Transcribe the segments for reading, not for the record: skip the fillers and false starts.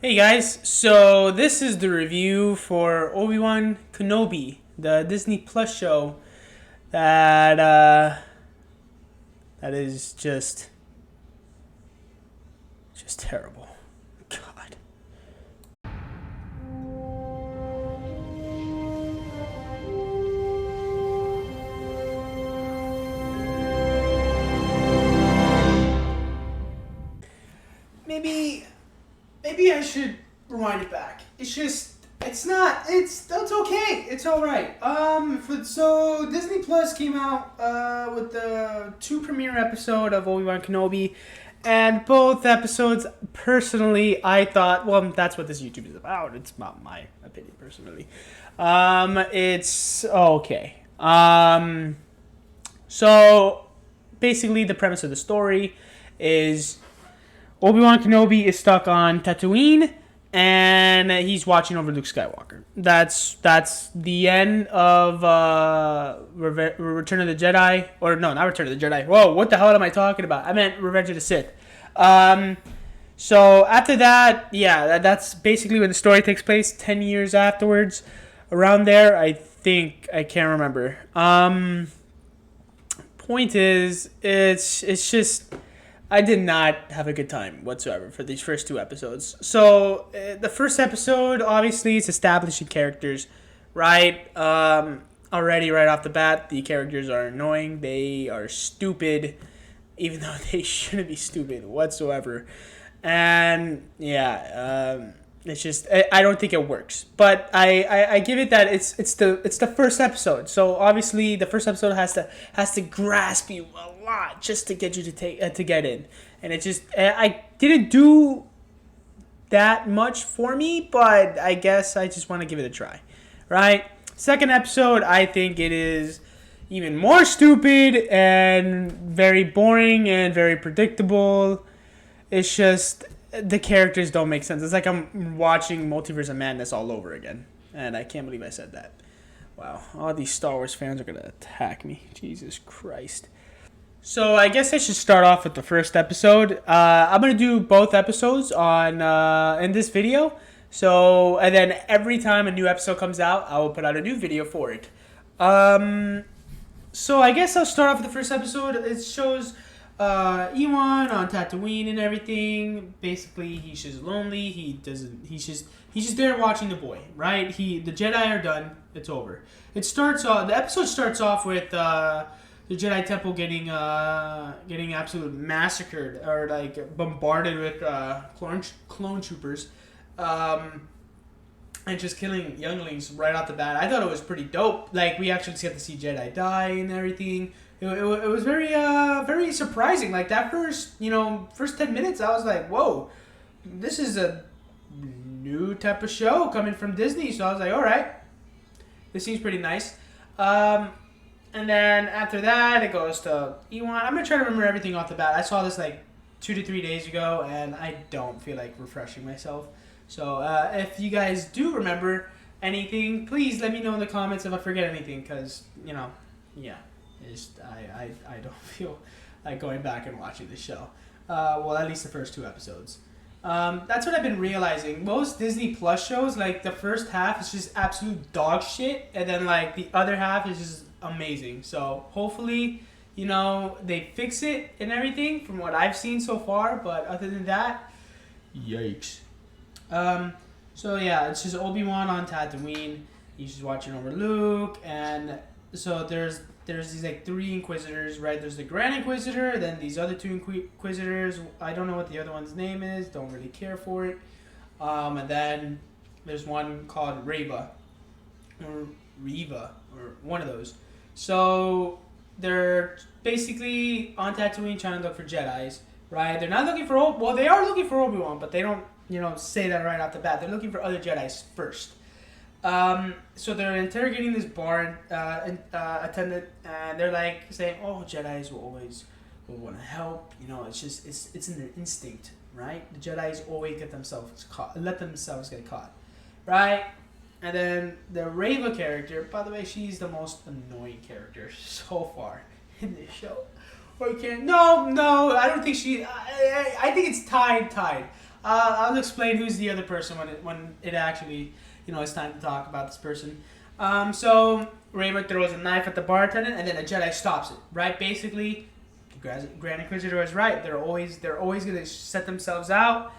Hey guys, so this is the review for Obi-Wan Kenobi, the Disney Plus show that is just terrible. God. Maybe maybe I should rewind it back. That's okay. It's all right. So Disney Plus came out with the two premiere episode of Obi-Wan Kenobi, and both episodes, personally, I thought, well, that's what this YouTube is about. It's not my opinion personally. It's okay. So basically, the premise of the story is Obi-Wan Kenobi is stuck on Tatooine, and he's watching over Luke Skywalker. That's the end of Return of the Jedi, or no, not Return of the Jedi. Whoa, what the hell am I talking about? I meant Revenge of the Sith. So after that, yeah, that's basically when the story takes place. 10 years afterwards, around there, I think I can't remember. Point is, it's just I did not have a good time whatsoever for these first two episodes. So the first episode, obviously, it's establishing characters, right? Already right off the bat, the characters are annoying. They are stupid, even though they shouldn't be stupid whatsoever. And yeah, it's just I don't think it works. But I give it that it's the first episode. So obviously the first episode has to grasp you a lot just to get you to get in. And it just I didn't do that much for me, but I guess I just want to give it a try. Right? Second episode, I think it is even more stupid and very boring and very predictable. It's just the characters don't make sense. It's like I'm watching Multiverse of Madness all over again, and I can't believe I said that. Wow, all these Star Wars fans are gonna attack me. Jesus Christ. So I guess I should start off with the first episode. I'm gonna do both episodes on in this video. So and then every time a new episode comes out, I will put out a new video for it. So I guess I'll start off with the first episode. It shows Ewan on Tatooine and everything. Basically, he's just lonely. He doesn't. He's just there watching the boy. Right. The Jedi are done. It's over. It starts off. The episode starts off with the Jedi Temple getting absolutely massacred or like bombarded with clone troopers. And just killing younglings right off the bat. I thought it was pretty dope. Like, we actually get to see Jedi die and everything. It was very surprising. Like, that first 10 minutes, I was like, whoa, this is a new type of show coming from Disney. So I was like, all right, this seems pretty nice. And then after that, it goes to Ewan. I'm going to try to remember everything off the bat. I saw this like 2 to 3 days ago, and I don't feel like refreshing myself. So if you guys do remember anything, please let me know in the comments if I forget anything, because, yeah, I don't feel like going back and watching the show. Well, at least the first two episodes. That's what I've been realizing. Most Disney Plus shows, like, the first half is just absolute dog shit, and then, like, the other half is just amazing. So hopefully, they fix it and everything from what I've seen so far, but other than that, yikes. So yeah, it's just Obi-Wan on Tatooine. He's just watching over Luke, and so there's these like three Inquisitors, right? There's the Grand Inquisitor, then these other two Inquisitors. I don't know what the other one's name is. Don't really care for it. And then there's one called Reva, or one of those. So they're basically on Tatooine trying to look for Jedis, right? They're not looking for well, they are looking for Obi-Wan, but they don't say that right off the bat. They're looking for other Jedis first. So they're interrogating this bar attendant, and they're like saying, "Oh, Jedis will want to help. It's in their instinct, right? The Jedis always let themselves get caught, right?" And then the Reva character, by the way, she's the most annoying character so far in this show. No, I don't think she. I think it's tied. I'll explain who's the other person when it actually, it's time to talk about this person. So Raymer throws a knife at the bartender, and then a Jedi stops it. Right, basically, the Grand Inquisitor is right. They're always gonna set themselves out,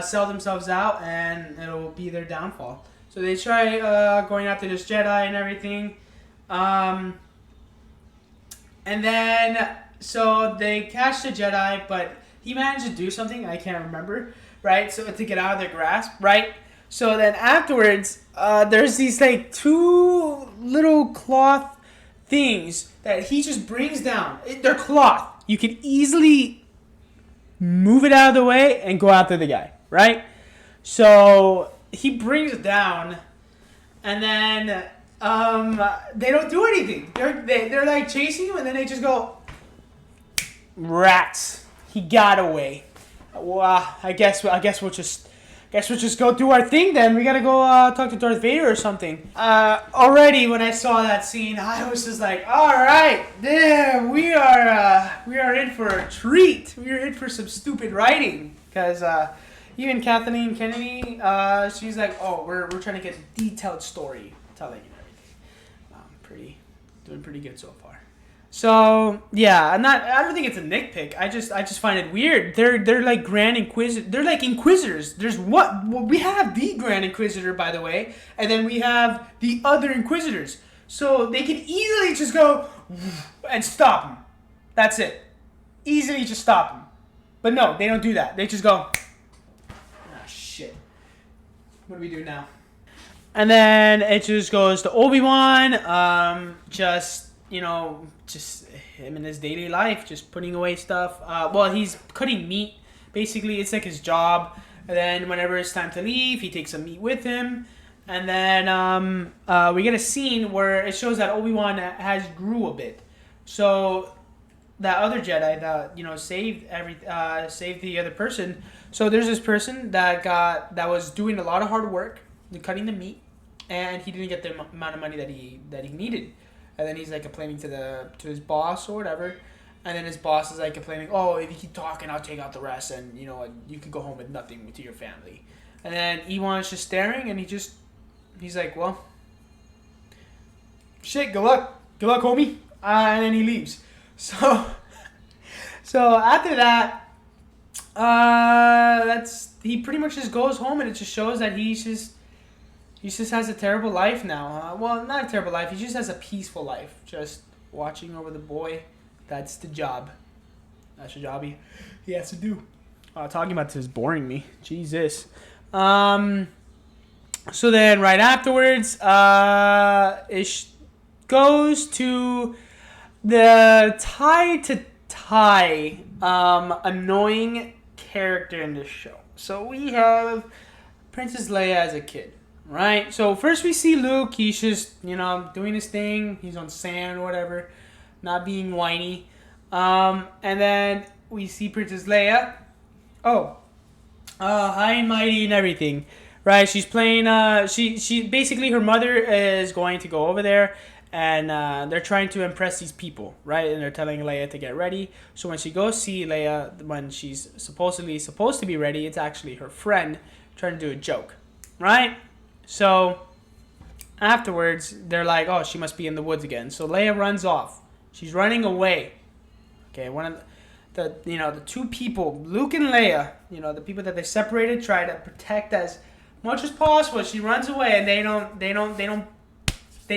sell themselves out, and it'll be their downfall. So they try going after this Jedi and everything, and then so they catch the Jedi, but he managed to do something I can't remember. Right, so to get out of their grasp. Right. So then afterwards, there's these like two little cloth things that he just brings down. They're cloth. You can easily move it out of the way and go after the guy, right? So he brings it down, and then they don't do anything. They're like chasing him, and then they just go, rats. He got away. Well, I guess we'll just go do our thing then. We gotta go talk to Darth Vader or something. Already when I saw that scene, I was just like, all right, damn, we are in for a treat. We are in for some stupid writing, because even Kathleen Kennedy, she's like, oh, we're trying to get a detailed story telling and everything. Doing pretty good so far. So yeah, I don't think it's a nitpick. I just find it weird. They're like Grand Inquisitor. They're like Inquisitors. We have the Grand Inquisitor, by the way, and then we have the other Inquisitors. So they can easily just go and stop him. That's it. Easily just stop him. But no, they don't do that. They just go, ah, shit. What do we do now? And then it just goes to Obi-Wan. Just him in his daily life, just putting away stuff. He's cutting meat. Basically, it's like his job. And then whenever it's time to leave, he takes some meat with him. And then we get a scene where it shows that Obi-Wan has grew a bit. So that other Jedi that saved the other person. So there's this person that was doing a lot of hard work, cutting the meat, and he didn't get the amount of money that he needed. And then he's like complaining to his boss or whatever. And then his boss is like complaining, oh, if you keep talking, I'll take out the rest, and you can go home with nothing to your family. And then Ewan's just staring, and he's like, well, shit, good luck, homie. And then he leaves. So after that, he pretty much just goes home, and it just shows that he just has a terrible life now. Well, not a terrible life. He just has a peaceful life. Just watching over the boy. That's the job. That's the job he has to do. Talking about this is boring me. Jesus. So then right afterwards, it goes to the tie annoying character in this show. So we have Princess Leia as a kid. Right? So first we see Luke. He's just, doing his thing. He's on sand or whatever. Not being whiny. And then we see Princess Leia. High and mighty and everything. Right? She's playing, she basically, her mother is going to go over there. And they're trying to impress these people. Right? And they're telling Leia to get ready. So when she goes see Leia, when she's supposedly supposed to be ready, it's actually her friend trying to do a joke. Right? So afterwards, they're like, oh, she must be in the woods again. So Leia runs off. She's running away. Okay, one of the two people, Luke and Leia, the people that they separated, try to protect as much as possible. She runs away, and they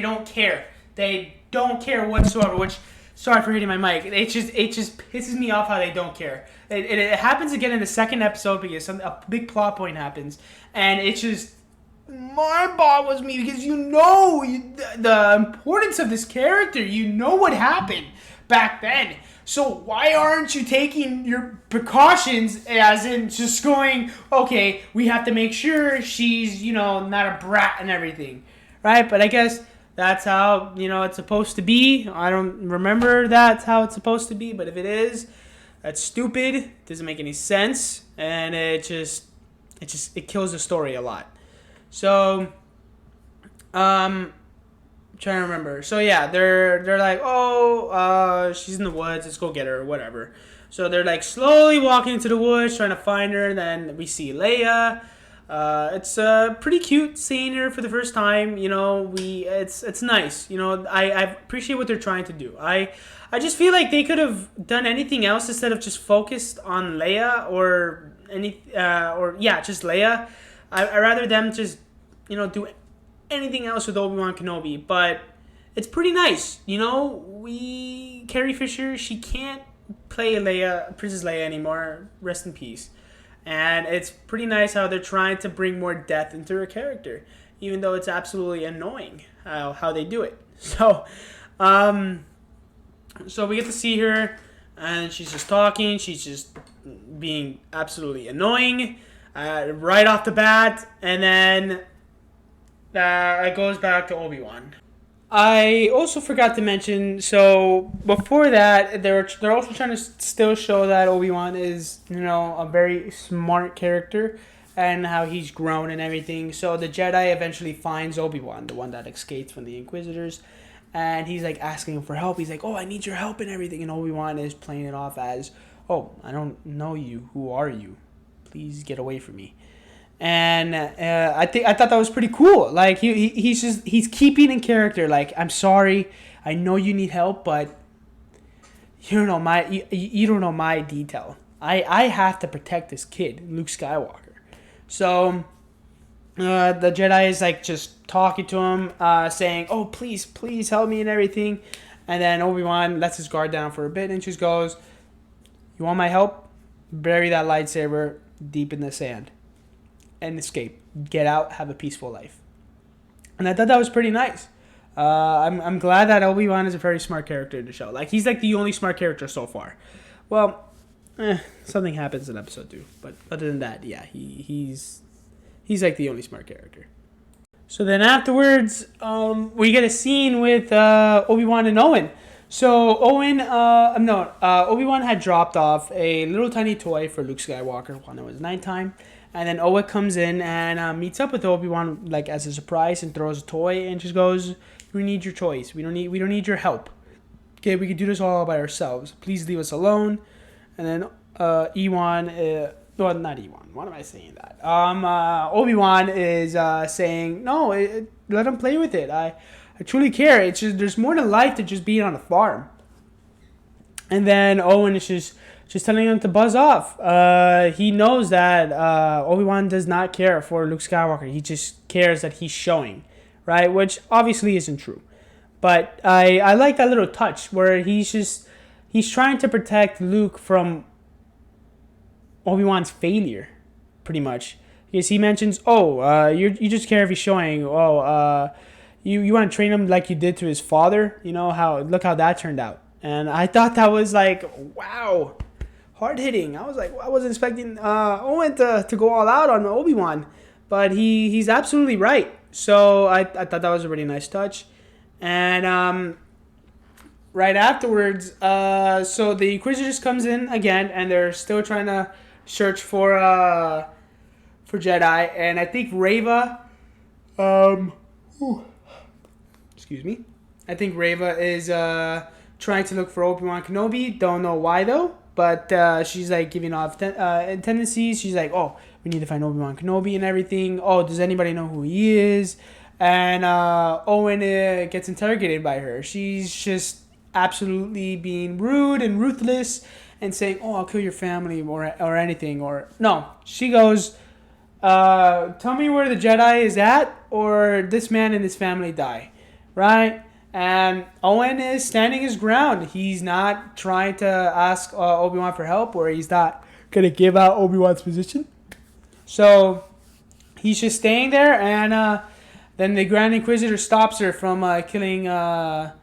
don't care. They don't care whatsoever. Which, sorry for hitting my mic. It just pisses me off how they don't care. It happens again in the second episode because a big plot point happens, and it just mind boggles me because the importance of this character. What happened back then. So why aren't you taking your precautions, as in just going, okay, we have to make sure she's, not a brat and everything, right? But I guess that's how, it's supposed to be. I don't remember that's how it's supposed to be, but if it is, that's stupid. It doesn't make any sense, and it kills the story a lot. So, trying to remember. So yeah, they're like, oh, she's in the woods. Let's go get her, or whatever. So they're like slowly walking into the woods trying to find her. And then we see Leia. It's pretty cute seeing her for the first time. You know, it's nice. You know, I appreciate what they're trying to do. I just feel like they could have done anything else instead of just focused on Leia just Leia. I rather them just do anything else with Obi-Wan Kenobi, but it's pretty nice. You know, Carrie Fisher, she can't play Princess Leia anymore. Rest in peace. And it's pretty nice how they're trying to bring more depth into her character, even though it's absolutely annoying how they do it. So, so we get to see her, and she's just talking. She's just being absolutely annoying right off the bat, and then it goes back to Obi-Wan. I also forgot to mention, so before that, they're also trying to still show that Obi-Wan is, a very smart character and how he's grown and everything. So the Jedi eventually finds Obi-Wan, the one that escaped from the Inquisitors, and he's like asking him for help. He's like, "Oh, I need your help and everything," and Obi-Wan is playing it off as, "Oh, I don't know you. Who are you? Please get away from me." And I thought that was pretty cool. Like he's keeping in character. Like, "I'm sorry, I know you need help, but you don't know my detail. I have to protect this kid, Luke Skywalker." So the Jedi is like just talking to him, saying, "Oh, please help me," and everything. And then Obi-Wan lets his guard down for a bit and just goes, "You want my help? Bury that lightsaber deep in the sand and escape. Get out, have a peaceful life." And I thought that was pretty nice. I'm glad that Obi-Wan is a very smart character in the show. Like, he's like the only smart character so far. Well, something happens in episode 2, but other than that, yeah, he's like the only smart character. So then afterwards, we get a scene with Obi-Wan and Owen. So Obi-Wan had dropped off a little tiny toy for Luke Skywalker when it was nighttime. And then Owen comes in and meets up with Obi-Wan like as a surprise and throws a toy and just goes, "We need your toys. We don't need your help. Okay, we can do this all by ourselves. Please leave us alone." And then not Ewan. Why am I saying that? Obi-Wan is saying, "No, let him play with it. I truly care. It's just there's more to life than just being on a farm." And then Owen is just telling him to buzz off. He knows that Obi-Wan does not care for Luke Skywalker. He just cares that he's showing, right? Which obviously isn't true. But I like that little touch where he's trying to protect Luke from Obi-Wan's failure, pretty much. Because he mentions, you just care if he's showing. You want to train him like you did to his father. Look how that turned out. And I thought that was like, wow, hard hitting. I was like, I wasn't expecting Owen to go all out on Obi-Wan, but he's absolutely right. So I thought that was a really nice touch. And right afterwards, so the Inquisitors comes in again, and they're still trying to search for Jedi. And I think Reva, excuse me, I think Reva is trying to look for Obi-Wan Kenobi. Don't know why though. But she's like giving off tendencies. She's like, "Oh, we need to find Obi-Wan Kenobi and everything. Oh, does anybody know who he is?" And Owen gets interrogated by her. She's just absolutely being rude and ruthless and saying, "Oh, I'll kill your family," or anything. Or no, she goes, "Tell me where the Jedi is at, or this man and his family die," right? And Owen is standing his ground. He's not trying to ask Obi-Wan for help, or he's not going to give out Obi-Wan's position. So he's just staying there, and then the Grand Inquisitor stops her from killing Owen,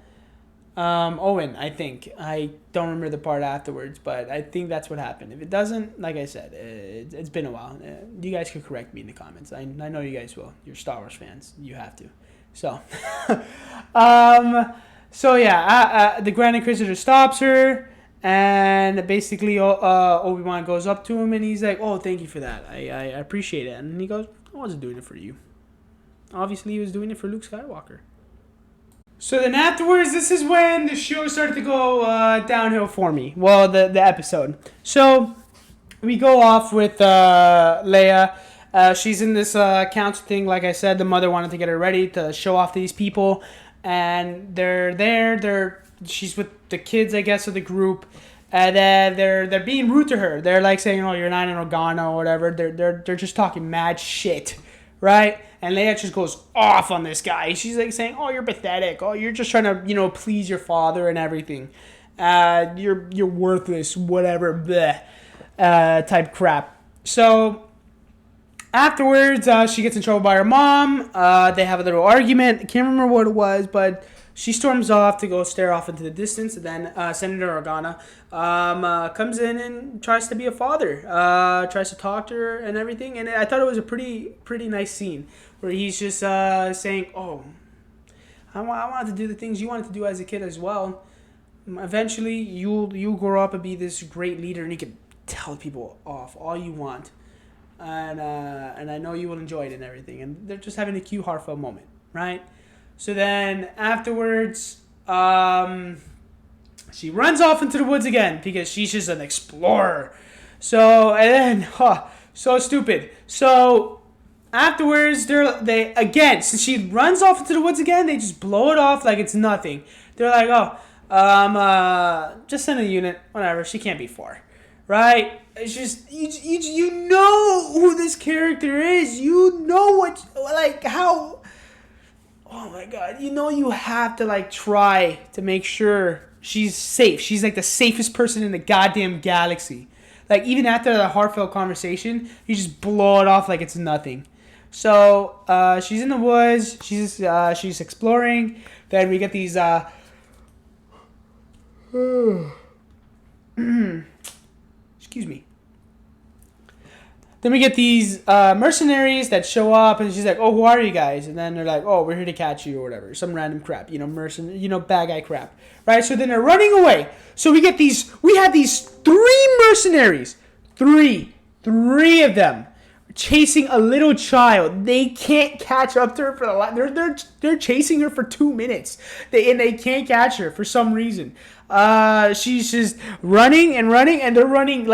I think. I don't remember the part afterwards, but I think that's what happened. If it doesn't, like I said, it's been a while. You guys can correct me in the comments. I know you guys will. You're Star Wars fans. You have to. So, the Grand Inquisitor stops her, and basically Obi-Wan goes up to him, and he's like, "Oh, thank you for that. I appreciate it." And he goes, "I wasn't doing it for you." Obviously, he was doing it for Luke Skywalker. So then afterwards, this is when the show started to go downhill for me. Well, the episode. So we go off with Leia. She's in this council thing. Like I said, the mother wanted to get her ready to show off to these people, and they're there. She's with the kids, I guess, of the group, and they're being rude to her. They're like saying, "Oh, you're not an Organa or whatever." They're just talking mad shit, right? And Leia just goes off on this guy. She's like saying, "Oh, you're pathetic. Oh, you're just trying to please your father and everything. You're worthless, whatever, bleh, type crap." So afterwards, she gets in trouble by her mom. They have a little argument. I can't remember what it was, but she storms off to go stare off into the distance. And then Senator Organa comes in and tries to be a father. Tries to talk to her and everything. And I thought it was a pretty nice scene where he's just saying, "Oh, I wanted to do the things you wanted to do as a kid as well. Eventually, you'll grow up and be this great leader, and you can tell people off all you want. And I know you will enjoy it and everything." And they're just having a cute, heartfelt moment, right? So then afterwards, she runs off into the woods again because she's just an explorer. So, and then, so stupid. So afterwards, they again, since she runs off into the woods again, they just blow it off like it's nothing. They're like, just send a unit, whatever. She can't be far, right? It's just you know who this character is. You know how. Oh my god! You have to try to make sure she's safe. She's like the safest person in the goddamn galaxy. Like even after the heartfelt conversation, you just blow it off like it's nothing. So she's in the woods. She's exploring. Then we get these. Excuse me. Then we get these mercenaries that show up, and she's like, "Oh, who are you guys?" And then they're like, "Oh, we're here to catch you," or whatever, some random crap, bad guy crap, right? So then they're running away. So we have these three mercenaries, three of them, chasing a little child. They can't catch up to her for the life. They're chasing her for 2 minutes. They can't catch her for some reason. She's just running, and they're running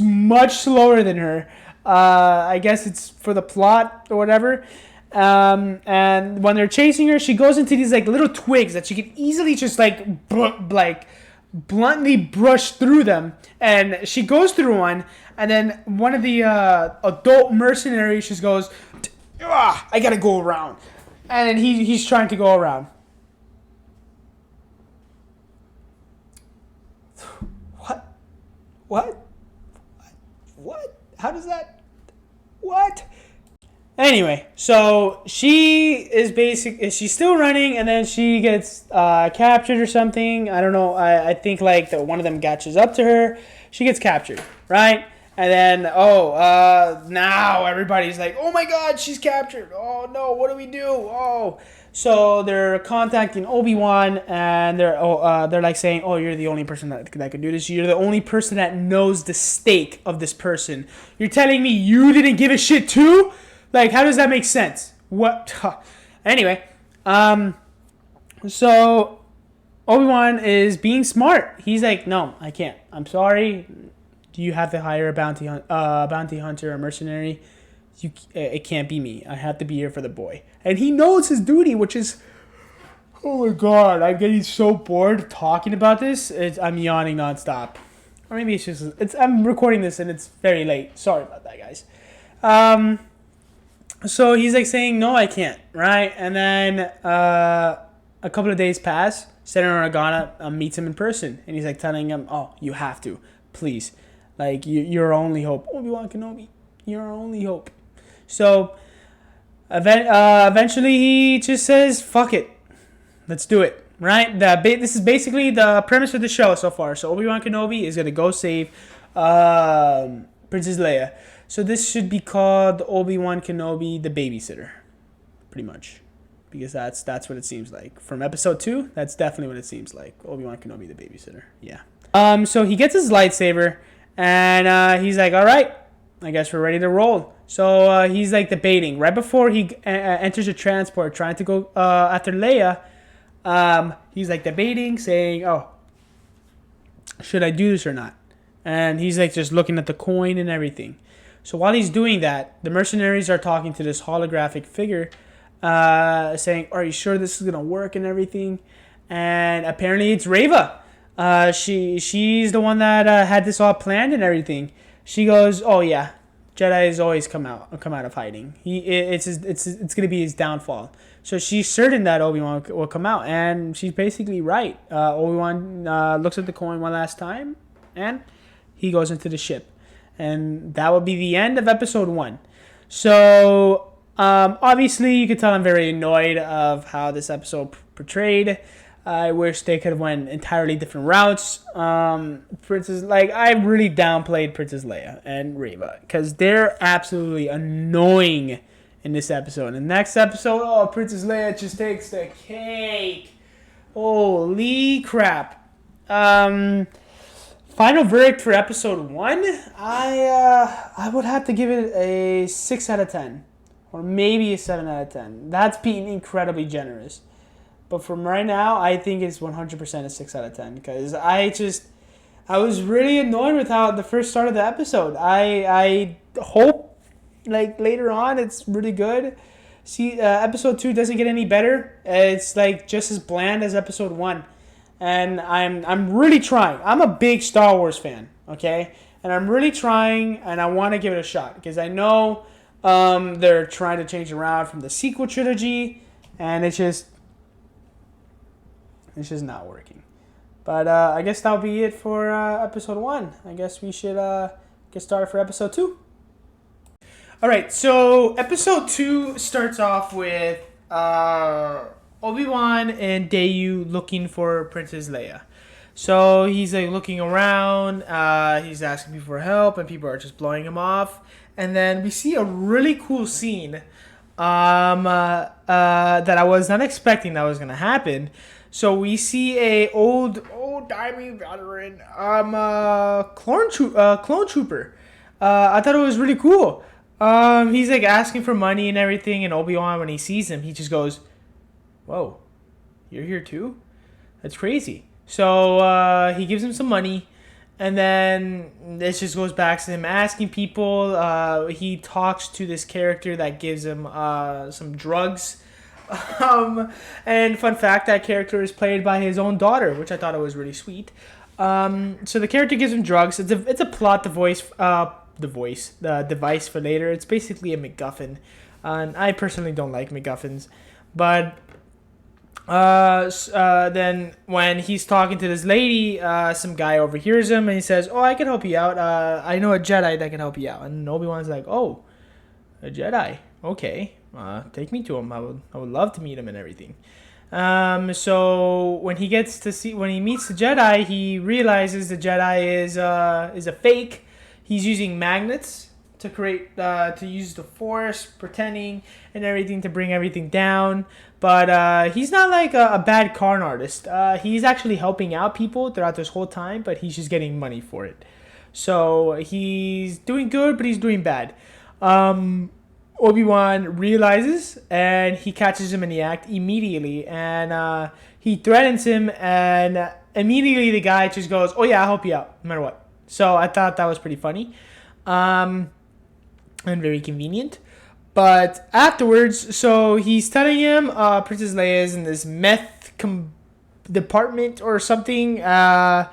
much slower than her. I guess it's for the plot or whatever. And when they're chasing her, she goes into these little twigs that she can easily just bluntly brush through them. And she goes through one, and then one of the adult mercenaries just goes, "I gotta go around," and then he's trying to go around. What? How does that? What? Anyway, so she's still running, and then she gets captured or something. I don't know. I think one of them catches up to her. She gets captured, right? And then now everybody's like, "Oh my God, she's captured! Oh no, what do we do? Oh." So they're contacting Obi-Wan, and they're saying, "Oh, you're the only person that can do this. You're the only person that knows the stake of this person. You're telling me you didn't give a shit too? How does that make sense?" What? Anyway, so Obi-Wan is being smart. He's like, "No, I can't. I'm sorry. Do you have to hire a bounty hunter or mercenary? It can't be me. I have to be here for the boy." And he knows his duty, which is, oh my god, I'm getting so bored talking about this. I'm yawning nonstop. Or maybe I'm recording this and it's very late. Sorry about that, guys. So he's saying, "No, I can't," right? And then a couple of days pass. Senator Organa meets him in person, and he's telling him, "Oh, you have to, please. You're our only hope. Obi-Wan Kenobi, you're our only hope." So eventually he just says, "Fuck it, let's do it." Right? This is basically the premise of the show so far. So Obi-Wan Kenobi is gonna go save Princess Leia. So this should be called Obi-Wan Kenobi the Babysitter, pretty much, because that's what it seems like from episode 2. That's definitely what it seems like. Obi-Wan Kenobi the Babysitter. Yeah. So he gets his lightsaber, and he's like, "All right, I guess we're ready to roll." So he's debating right before he enters a transport, trying to go after Leia. He's like debating, saying, "Oh, should I do this or not?" And he's like just looking at the coin and everything. So while he's doing that, the mercenaries are talking to this holographic figure, saying, "Are you sure this is gonna work and everything?" And apparently it's Reva. She's the one that had this all planned and everything. She goes, "Oh yeah, Jedi's always come out of hiding. It's gonna be his downfall." So she's certain that Obi-Wan will come out, and she's basically right. Obi-Wan looks at the coin one last time, and he goes into the ship, and that will be the end of episode 1. So obviously, you can tell I'm very annoyed of how this episode portrayed. I wish they could have went entirely different routes. I really downplayed Princess Leia and Reva because they're absolutely annoying in this episode. In the next episode, Princess Leia just takes the cake. Holy crap! Final verdict for episode 1. I would have to give it a 6 out of 10, or maybe a 7 out of 10. That's being incredibly generous. But from right now, I think it's 100% a 6 out of 10 because I was really annoyed with how the first start of the episode. I hope later on it's really good. See, episode 2 doesn't get any better. It's just as bland as episode 1, and I'm really trying. I'm a big Star Wars fan, okay, and I'm really trying, and I want to give it a shot because I know they're trying to change around from the sequel trilogy, and it's just not working. But I guess that'll be it for episode 1. I guess we should get started for episode 2. Alright, so episode 2 starts off with Obi-Wan and Dayu looking for Princess Leia. So he's looking around, he's asking people for help, and people are just blowing him off. And then we see a really cool scene that I was not expecting that was going to happen. So we see a old timey veteran, clone trooper. I thought it was really cool. He's asking for money and everything, and Obi-Wan, when he sees him, he just goes, "Whoa, you're here too? That's crazy." So he gives him some money, and then this just goes back to him asking people. He talks to this character that gives him some drugs. And fun fact, that character is played by his own daughter, which I thought it was really sweet. So the character gives him drugs. It's a plot device for later. It's basically a MacGuffin, and I personally don't like MacGuffins. But then when he's talking to this lady, some guy overhears him and he says, "Oh, I can help you out. I know a Jedi that can help you out." And Obi-Wan's like, "Oh, a Jedi? Okay. Take me to him. I would love to meet him and everything." So when he meets the Jedi, he realizes the Jedi is a fake. He's using magnets to use the Force, pretending and everything to bring everything down. But he's not a bad con artist. He's actually helping out people throughout this whole time, but he's just getting money for it. So he's doing good, but he's doing bad. Obi-Wan realizes, and he catches him in the act immediately, and he threatens him, and immediately the guy just goes, "Oh yeah, I'll help you out, no matter what." So I thought that was pretty funny, and very convenient. But afterwards, so he's telling him Princess Leia is in this meth department or something, and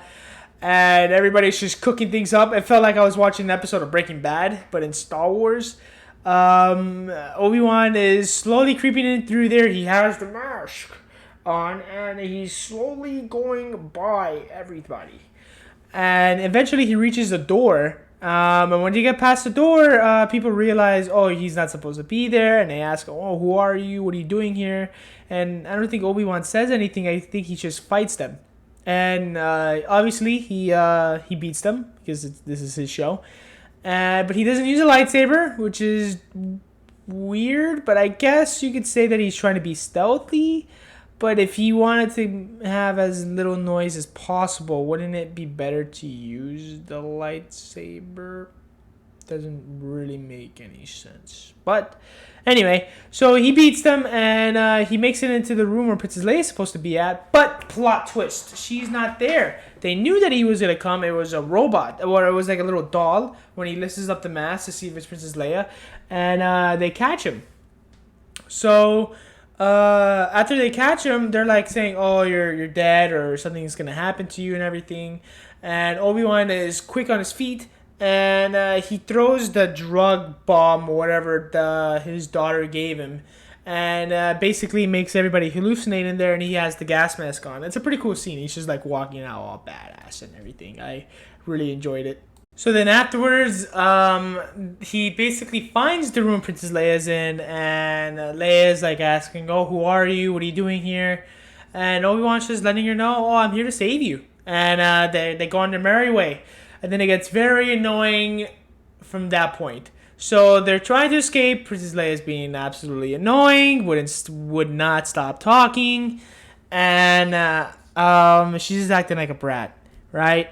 everybody's just cooking things up. It felt like I was watching an episode of Breaking Bad, but in Star Wars. Obi-Wan is slowly creeping in through there. He has the mask on, and he's slowly going by everybody. And eventually he reaches the door. And when you get past the door, people realize, oh, he's not supposed to be there. And they ask, "Oh, who are you? What are you doing here?" And I don't think Obi-Wan says anything. I think he just fights them. And obviously he beats them because this is his show. But he doesn't use a lightsaber, which is weird. But I guess you could say that he's trying to be stealthy. But if he wanted to have as little noise as possible, wouldn't it be better to use the lightsaber? Doesn't really make any sense. But Anyway, so he beats them and he makes it into the room where Princess Leia is supposed to be at. But plot twist, she's not there. They knew that he was gonna come. It was a robot, or it was like a little doll. When he lifts up the mask to see if it's Princess Leia, and they catch him. So after they catch him, they're like saying, "Oh, you're dead," or something's gonna happen to you and everything. And Obi-Wan is quick on his feet, and he throws the drug bomb, or whatever his daughter gave him, and basically makes everybody hallucinate in there. And he has the gas mask on. It's a pretty cool scene. He's just like walking out all badass and everything. I really enjoyed it. So then afterwards, he basically finds the room Princess Leia's in, and Leia's like asking, "Oh, who are you? What are you doing here?" And Obi-Wan's just letting her know, "Oh, I'm here to save you." And they go on their merry way. And then it gets very annoying from that point. So they're trying to escape. Princess Leia's being absolutely annoying, would not stop talking, and she's just acting like a brat, right?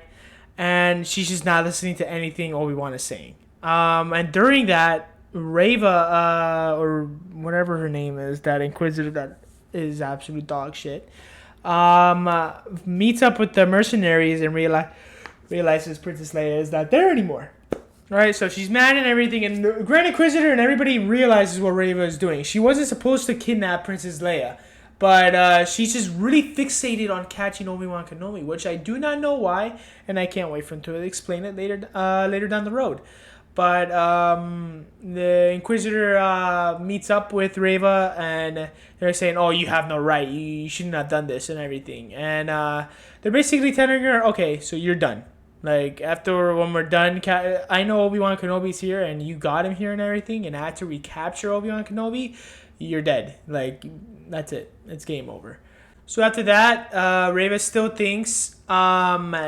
And she's just not listening to anything Obi-Wan is saying. And during that, Reva, or whatever her name is, that Inquisitor that is absolute dog shit, meets up with the mercenaries and realizes Princess Leia is not there anymore. Right, so she's mad and everything, and the Grand Inquisitor and everybody realizes what Reva is doing. She wasn't supposed to kidnap Princess Leia, but she's just really fixated on catching Obi-Wan Kenobi, which I do not know why, and I can't wait for him to explain it later down the road. But the Inquisitor meets up with Reva, and they're saying, "Oh, you have no right. You shouldn't have done this and everything." And they're basically telling her, "Okay, so you're done. Like, when we're done, I know Obi-Wan Kenobi's here, and you got him here and everything, and after we capture Obi-Wan Kenobi, you're dead. Like, that's it. It's game over." So after that, Reva still thinks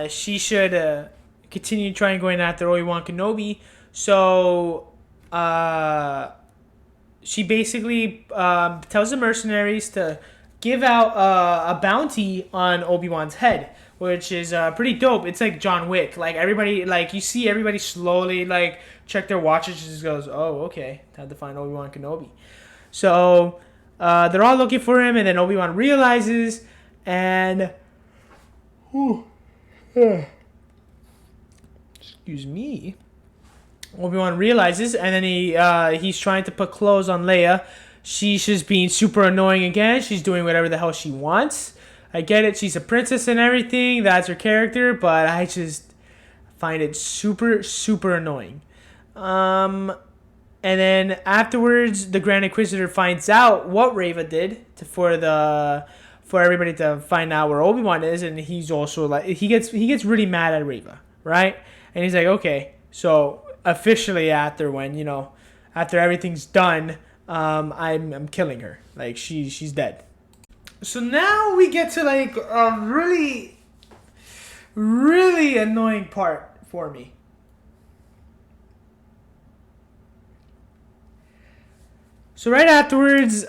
she should continue trying going after Obi-Wan Kenobi. So she basically tells the mercenaries to give out a bounty on Obi-Wan's head, which is pretty dope. It's like John Wick. Like, everybody, like, you see everybody slowly, like, check their watches and just goes, "Oh, okay, time to find Obi-Wan Kenobi." So they're all looking for him, and then Obi-Wan realizes, and excuse me. Obi-Wan realizes, and then he's trying to put clothes on Leia. She's just being super annoying again. She's doing whatever the hell she wants. I get it. She's a princess and everything. That's her character, but I just find it super, super annoying. And then afterwards, the Grand Inquisitor finds out what Reva did for everybody to find out where Obi-Wan is, and he's also like he gets really mad at Reva, right? And he's like, "Okay, so officially after everything's done, I'm killing her. Like, she's dead." So now we get to like a really, really annoying part for me. So right afterwards,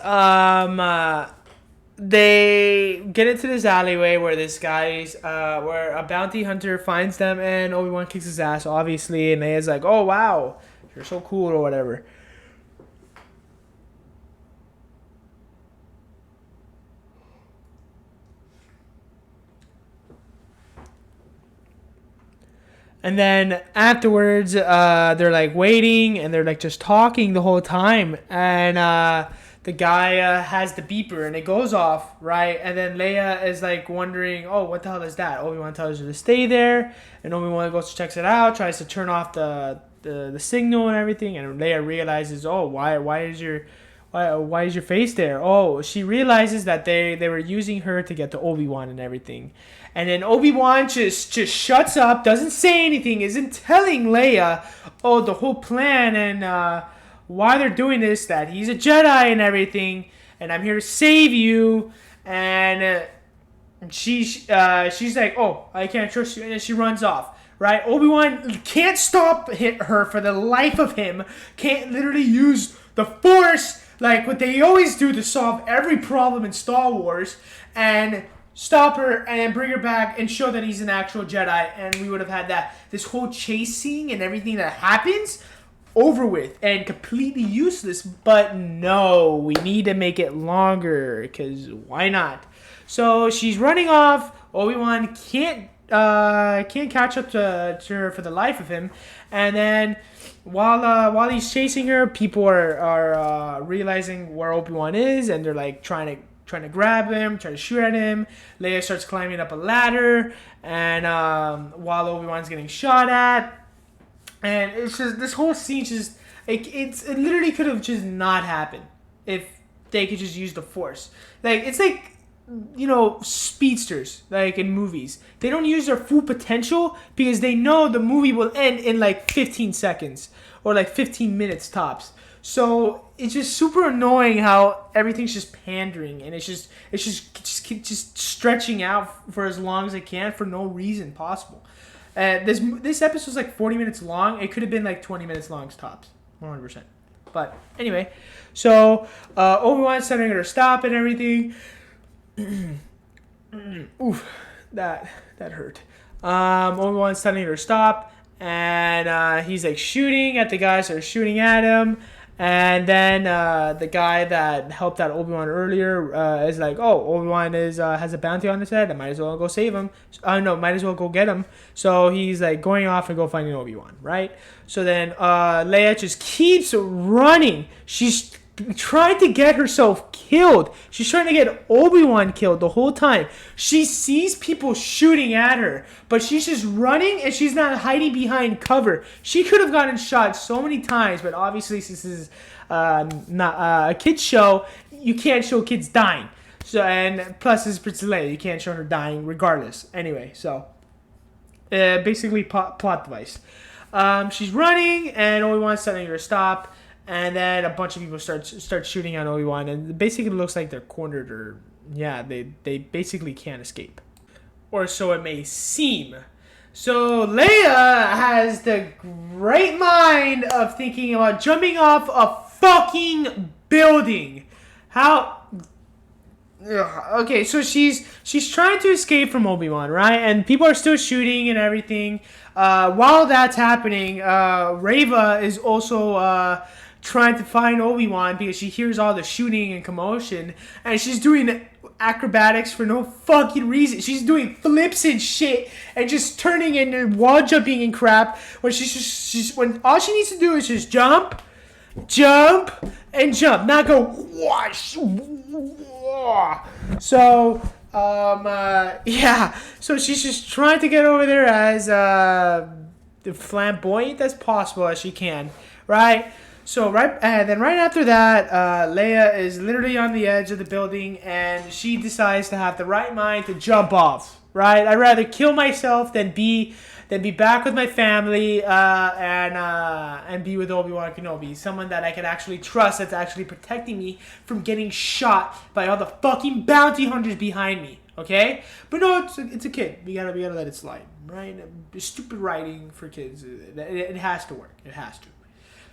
they get into this alleyway where where a bounty hunter finds them, and Obi-Wan kicks his ass, obviously, and Leia's like, "Oh wow, you're so cool," or whatever. And then afterwards, they're like waiting, and they're like just talking the whole time. And the guy has the beeper, and it goes off, right? And then Leia is like wondering, "Oh, what the hell is that?" Obi-Wan tells her to stay there, and Obi-Wan goes to checks it out, tries to turn off the signal and everything, and Leia realizes, "Oh, why is your face there?" Oh, she realizes that they were using her to get to Obi-Wan and everything. And then Obi-Wan just shuts up, doesn't say anything, isn't telling Leia, the whole plan and why they're doing this, that he's a Jedi and everything, and I'm here to save you. And she's like, "Oh, I can't trust you," and then she runs off. Right? Obi-Wan can't stop her for the life of him. Can't literally use the Force like what they always do to solve every problem in Star Wars, and stop her and bring her back and show that he's an actual Jedi, and we would have had this whole chase scene and everything that happens. over with and completely useless. But no, we need to make it longer because why not? So she's running off. Obi-Wan can't catch up to her for the life of him, and then while he's chasing her, people are realizing where Obi-Wan is, and they're like trying to grab him, trying to shoot at him. Leia starts climbing up a ladder, and while Obi-Wan's getting shot at, and it's just this whole scene just it literally could have just not happened if they could just use the Force. Like it's like speedsters, like in movies. They don't use their full potential because they know the movie will end in like 15 seconds or like 15 minutes tops. So it's just super annoying how everything's just pandering and it's just stretching out for as long as it can for no reason possible. This episode's like 40 minutes long. It could have been like 20 minutes long tops, 100%. But anyway, so Obi-Wan's telling her to stop and everything. Oof, that hurt. Obi-Wan's telling her to stop, and he's like shooting at the guys that are shooting at him. And then the guy that helped out Obi-Wan earlier is like, "Oh, Obi-Wan has a bounty on his head. I might as well go save him. No, might as well go get him." So he's like going off and go finding Obi-Wan, right? So then Leia just keeps running. She's trying to get herself killed. She's trying to get Obi-Wan killed the whole time. She sees people shooting at her, but she's just running and she's not hiding behind cover. She could have gotten shot so many times, but obviously since this is not a kids show, you can't show kids dying. So and plus it's Princess Leia, you can't show her dying regardless. Anyway, so basically plot device. She's running and Obi-Wan's telling her to stop. And then a bunch of people start shooting at Obi-Wan, and basically it looks like they're cornered, or they basically can't escape, or so it may seem. So Leia has the great mind of thinking about jumping off a fucking building. How? Okay, so she's trying to escape from Obi-Wan, right? And people are still shooting and everything. While that's happening, Reva is also trying to find Obi-Wan because she hears all the shooting and commotion, and she's doing acrobatics for no fucking reason. She's doing flips and shit and just turning and wall jumping and crap when when all she needs to do is just jump and jump, not go whoosh. So so she's just trying to get over there as flamboyant as possible as she can, right? So right after that, Leia is literally on the edge of the building, and she decides to have the right mind to jump off. Right? I'd rather kill myself than be back with my family and be with Obi-Wan Kenobi, someone that I can actually trust, that's actually protecting me from getting shot by all the fucking bounty hunters behind me. Okay? But no, it's a kid. We gotta let it slide, right? Stupid writing for kids. It has to work. It has to.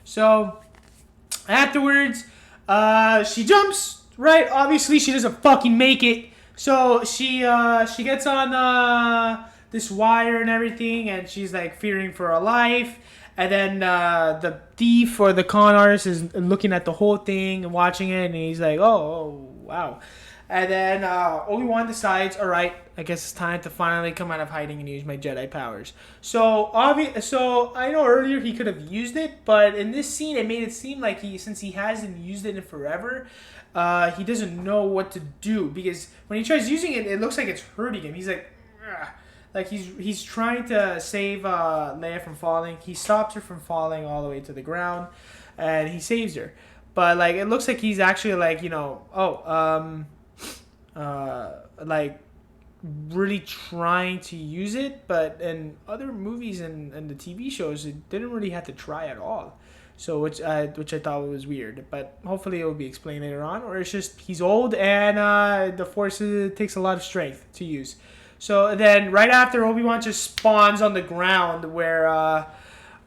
So afterwards, she jumps, right? Obviously, she doesn't fucking make it. So she gets on this wire and everything, and she's like fearing for her life. And then the thief or the con artist is looking at the whole thing and watching it, and he's like, oh wow. And then Obi-Wan decides, all right, I guess it's time to finally come out of hiding and use my Jedi powers. So I know earlier he could have used it, but in this scene it made it seem like since he hasn't used it in forever, he doesn't know what to do, because when he tries using it, it looks like it's hurting him. He's like, ugh. Like he's trying to save Leia from falling. He stops her from falling all the way to the ground, and he saves her. But like it looks like he's actually like like really trying to use it, but in other movies and the TV shows, it didn't really have to try at all. So which I thought was weird, but hopefully it will be explained later on, or it's just he's old and the Force takes a lot of strength to use. So then right after Obi-Wan just spawns on the ground where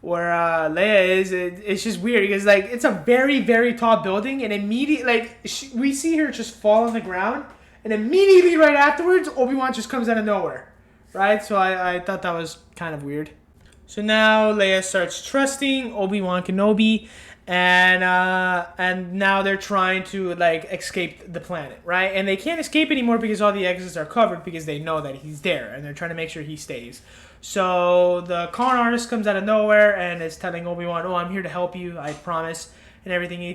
Leia is, it's just weird because like it's a very, very tall building, and immediately we see her just fall on the ground, and immediately right afterwards Obi-Wan just comes out of nowhere, right? So I thought that was kind of weird. So now Leia starts trusting Obi-Wan Kenobi, and now they're trying to like escape the planet, right? And they can't escape anymore because all the exits are covered because they know that he's there, and they're trying to make sure he stays. So the con artist comes out of nowhere and is telling Obi-Wan, "Oh, I'm here to help you. I promise." And everything. He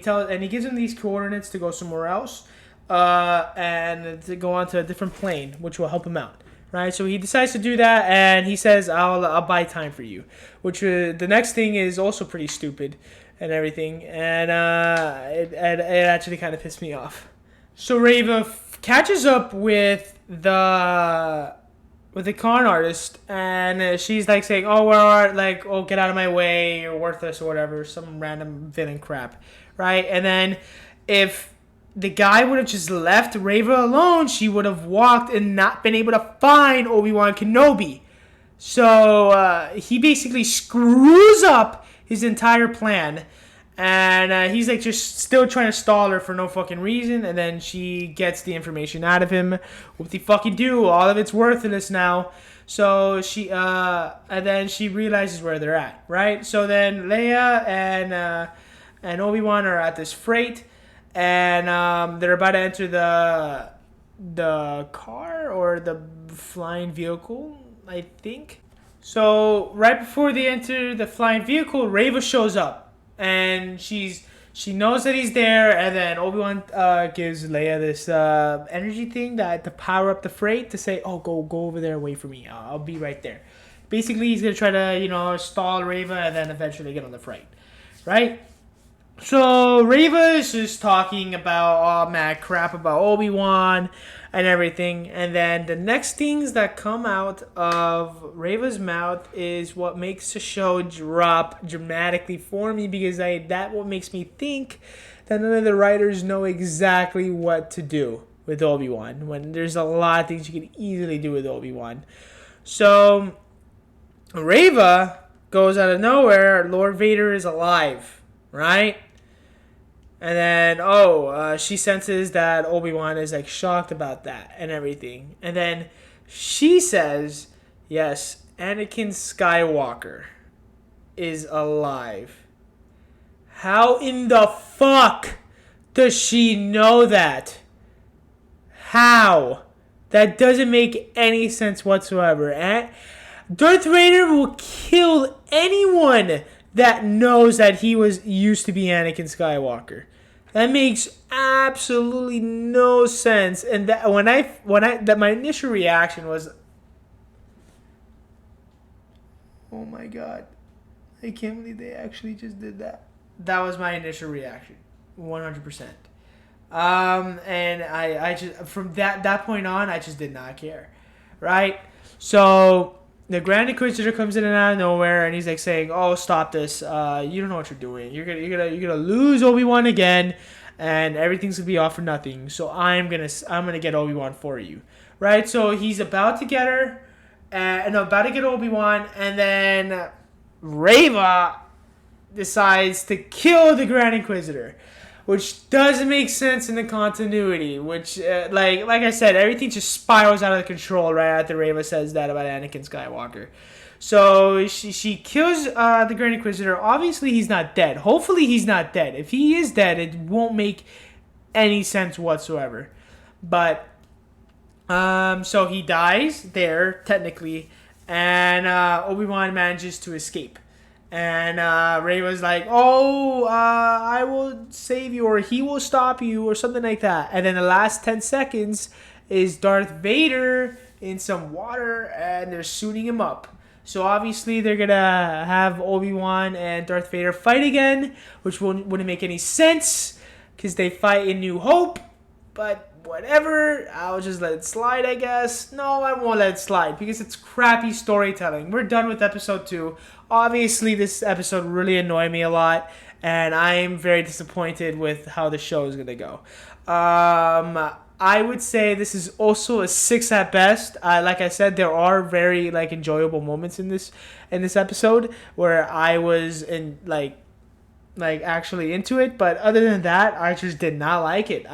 gives him these coordinates to go somewhere else, and to go onto a different plane, which will help him out. Right, so he decides to do that, and he says, "I'll buy time for you," which the next thing is also pretty stupid, and everything, and it actually kind of pissed me off. So Reva catches up with the con artist, and she's like saying, "Oh, well, like, oh, get out of my way, you're worthless," or whatever, some random villain crap, right? And then if the guy would have just left Reva alone, she would have walked and not been able to find Obi-Wan Kenobi. So he basically screws up his entire plan. And he's like just still trying to stall her for no fucking reason. And then she gets the information out of him. What the fucking do? All of it's worthless now. So and then she realizes where they're at, right? So then Leia and Obi-Wan are at this freight. And they're about to enter the car or the flying vehicle, I think. So right before they enter the flying vehicle, Reva shows up, and she knows that he's there. And then Obi-Wan gives Leia this energy thing to power up the freight to say, "Oh, go over there, wait for me. I'll be right there." Basically, he's gonna try to stall Reva and then eventually get on the freight, right? So Reva is just talking about all mad crap about Obi-Wan and everything, and then the next things that come out of Reva's mouth is what makes the show drop dramatically for me, because that what makes me think that none of the writers know exactly what to do with Obi-Wan, when there's a lot of things you can easily do with Obi-Wan. So Reva goes out of nowhere, Lord Vader is alive, right? And then, she senses that Obi-Wan is like shocked about that and everything. And then she says, "Yes, Anakin Skywalker is alive." How in the fuck does she know that? How? That doesn't make any sense whatsoever. And Darth Vader will kill anyone that knows that he used to be Anakin Skywalker. That makes absolutely no sense. And that my initial reaction was, "Oh my god, I can't believe they actually just did that." That was my initial reaction, 100%. And I just from that point on, I just did not care, right? So the Grand Inquisitor comes in and out of nowhere, and he's like saying, "Oh, stop this! You don't know what you're doing. You're gonna lose Obi-Wan again, and everything's gonna be all for nothing. So I'm gonna get Obi-Wan for you, right?" So he's about to get her, about to get Obi-Wan, and then Reva decides to kill the Grand Inquisitor, which doesn't make sense in the continuity. Which, like I said, everything just spirals out of control right after Reva says that about Anakin Skywalker. So she kills the Grand Inquisitor. Obviously, he's not dead. Hopefully, he's not dead. If he is dead, it won't make any sense whatsoever. But so he dies there technically, and Obi-Wan manages to escape. And Rey was like, "Oh, I will save you," or "He will stop you," or something like that. And then the last 10 seconds is Darth Vader in some water, and they're suiting him up. So obviously they're going to have Obi-Wan and Darth Vader fight again, which wouldn't make any sense because they fight in New Hope. But whatever, I'll just let it slide, I guess. No, I won't let it slide because it's crappy storytelling. We're done with episode 2. Obviously, this episode really annoyed me a lot, and I am very disappointed with how the show is going to go. I would say this is also a 6 at best. Like I said, there are very enjoyable moments in this episode where I was in actually into it, but other than that, I just did not like it.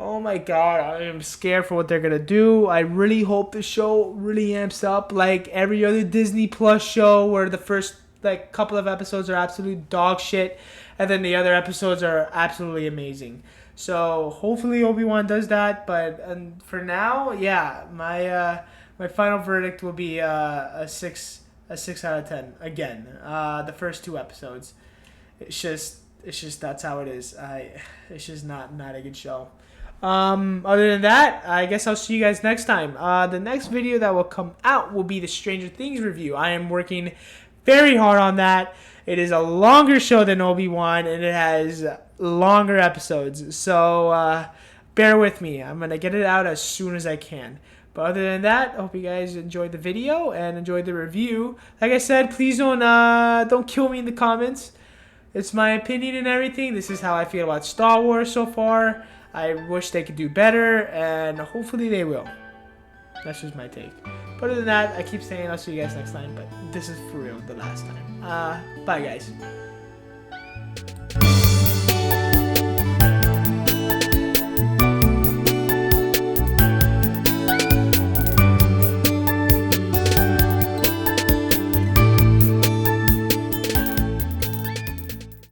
Oh my god, I am scared for what they're gonna do. I really hope the show really amps up like every other Disney Plus show, where the first like couple of episodes are absolute dog shit, and then the other episodes are absolutely amazing. So hopefully Obi-Wan does that. But for now, yeah, my final verdict will be a 6 out of 10 again. The first 2 episodes, it's just that's how it is. It's just not a good show. Other than that, I guess I'll see you guys next time. The next video that will come out will be the Stranger Things review. I am working very hard on that. It is a longer show than Obi-Wan, and it has longer episodes. So, bear with me. I'm going to get it out as soon as I can. But other than that, I hope you guys enjoyed the video and enjoyed the review. Like I said, please don't kill me in the comments. It's my opinion and everything. This is how I feel about Star Wars so far. I wish they could do better, and hopefully they will. That's just my take. But other than that, I keep saying I'll see you guys next time, but this is for real the last time. Bye, guys.